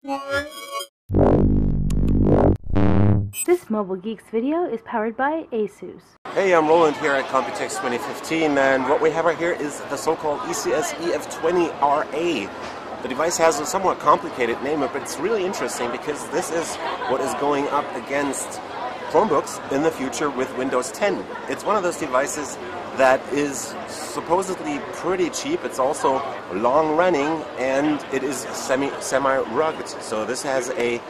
This Mobile Geeks video is powered by ASUS. Hey, I'm Roland here at Computex 2015, and what we have right here is the so-called ECS EF20RA. The device has a somewhat complicated name, but it's really interesting because this is what is going up against Chromebooks in the future with Windows 10. It's one of those devices that is supposedly pretty cheap. It's also long-running, and it is semi-rugged. So this has a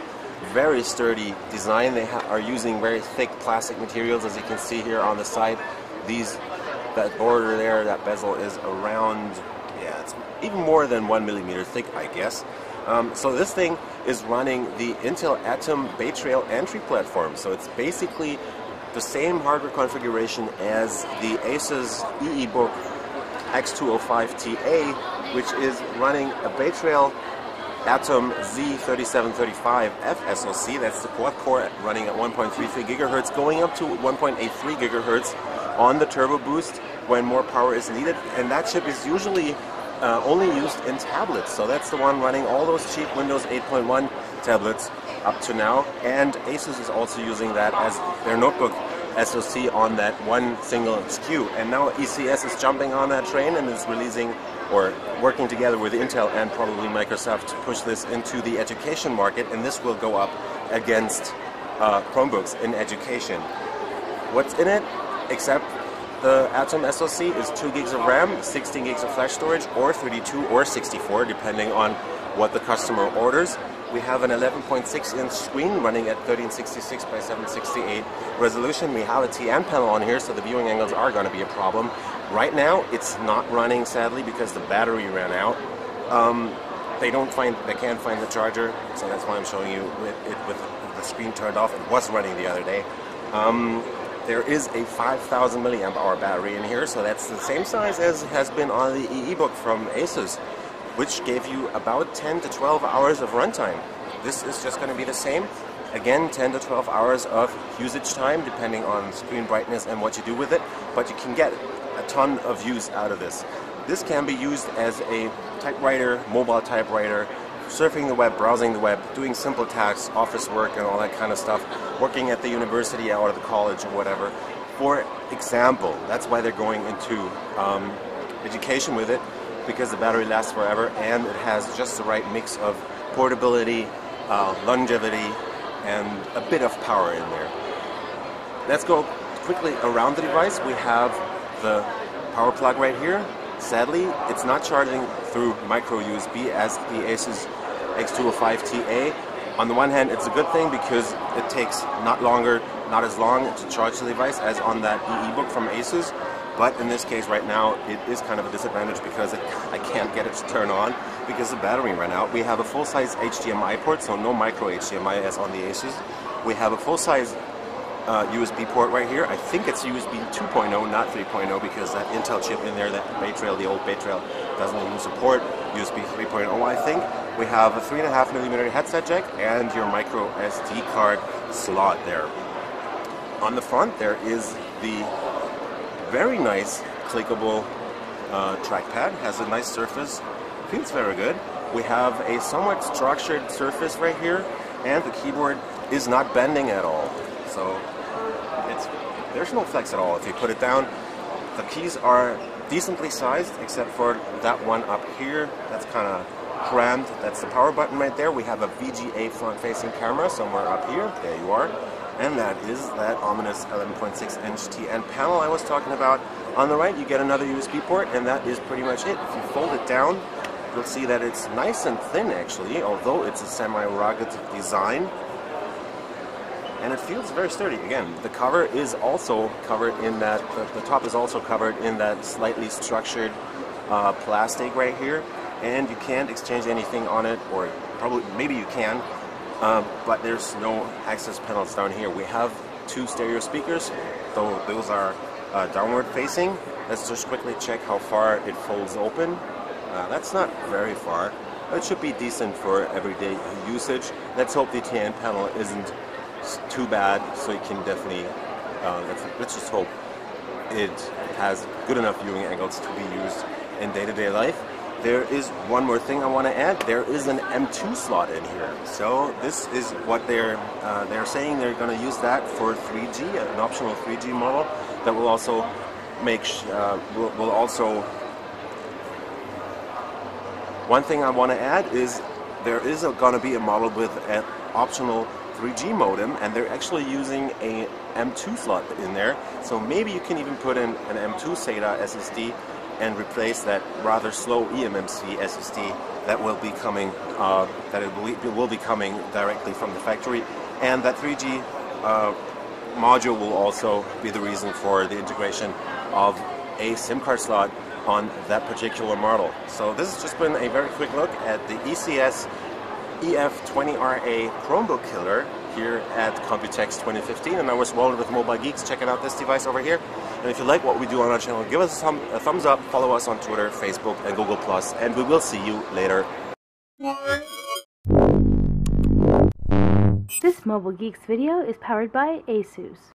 very sturdy design. They are using very thick plastic materials, as you can see here on the side. That border there, that bezel is around, yeah, it's even more than 1 millimeter thick, I guess. So this thing is running the Intel Atom Bay Trail entry platform. So it's basically the same hardware configuration as the Asus EEBook X205TA, which is running a Bay Trail Atom Z3735F SoC. That's the quad core running at 1.33 gigahertz, going up to 1.83 gigahertz on the turbo boost when more power is needed. And that chip is usually only used in tablets. So that's the one running all those cheap Windows 8.1 tablets up to now. And Asus is also using that as their notebook SoC on that one single SKU. And now ECS is jumping on that train and is releasing or working together with Intel and probably Microsoft to push this into the education market, and this will go up against Chromebooks in education. What's in it, except the Atom SoC, is 2 gigs of RAM, 16 gigs of flash storage, or 32 or 64, depending on what the customer orders. We have an 11.6-inch screen running at 1366 by 768 resolution. We have a TN panel on here, so the viewing angles are going to be a problem. Right now, it's not running, sadly, because the battery ran out. They can't find the charger, so that's why I'm showing you with the screen turned off. It was running the other day. There is a 5,000 milliamp hour battery in here, so that's the same size as has been on the EEBook from Asus, which gave you about 10 to 12 hours of runtime. This is just going to be the same. Again, 10 to 12 hours of usage time, depending on screen brightness and what you do with it, but you can get a ton of use out of this. This can be used as a typewriter, mobile typewriter, surfing the web, browsing the web, doing simple tasks, office work and all that kind of stuff, working at the university or the college or whatever. For example, that's why they're going into education with it, because the battery lasts forever and it has just the right mix of portability, longevity, and a bit of power in there. Let's go quickly around the device. We have the power plug right here. Sadly, it's not charging through micro USB as the Asus X205TA. On the one hand, it's a good thing because it takes not as long to charge the device as on that EEBook from Asus. But in this case right now, it is kind of a disadvantage because I can't get it to turn on because the battery ran out. We have a full-size HDMI port, so no micro HDMI as on the Asus. We have a full-size USB port right here. I think it's USB 2.0, not 3.0, because that Intel chip in there, that Bay Trail, the old Bay Trail, doesn't even support USB 3.0, I think. We have a 3.5 millimeter headset jack and your micro SD card slot there. On the front, there is the very nice clickable trackpad. Has a nice surface, feels very good. We have a somewhat structured surface right here, and the keyboard is not bending at all. So there's no flex at all. If you put it down, the keys are decently sized, except for that one up here. That's kind of crammed. That's the power button right there. We have a VGA front-facing camera somewhere up here. There you are. And that is that ominous 11.6-inch TN panel I was talking about. On the right, you get another USB port, and that is pretty much it. If you fold it down, you'll see that it's nice and thin, actually, although it's a semi-rugged design. And it feels very sturdy. Again, the cover is also covered in that, the top is also covered in that slightly structured plastic right here. And you can't exchange anything on it, or probably, maybe you can. But there's no access panels down here. We have 2 stereo speakers, though those are downward facing. Let's just quickly check how far it folds open. That's not very far. It should be decent for everyday usage. Let's hope the TN panel isn't too bad, so you can definitely, let's just hope it has good enough viewing angles to be used in day-to-day life. There is one more thing I want to add. There is an M2 slot in here. So this is what they're saying. They're going to use that for 3G, an optional 3G model that will also make will also. One thing I want to add is there is going to be a model with an optional 3G modem, and they're actually using a M2 slot in there. So maybe you can even put in an M2 SATA SSD and replace that rather slow eMMC SSD that will be coming it will be coming directly from the factory, and that 3G module will also be the reason for the integration of a SIM card slot on that particular model. So this has just been a very quick look at the ECS EF20RA Chromebook killer here at Computex 2015, and I was Walter with Mobile Geeks. Check out this device over here, and if you like what we do on our channel, give us a thumbs up, follow us on Twitter, Facebook, and Google+, and we will see you later. This Mobile Geeks video is powered by ASUS.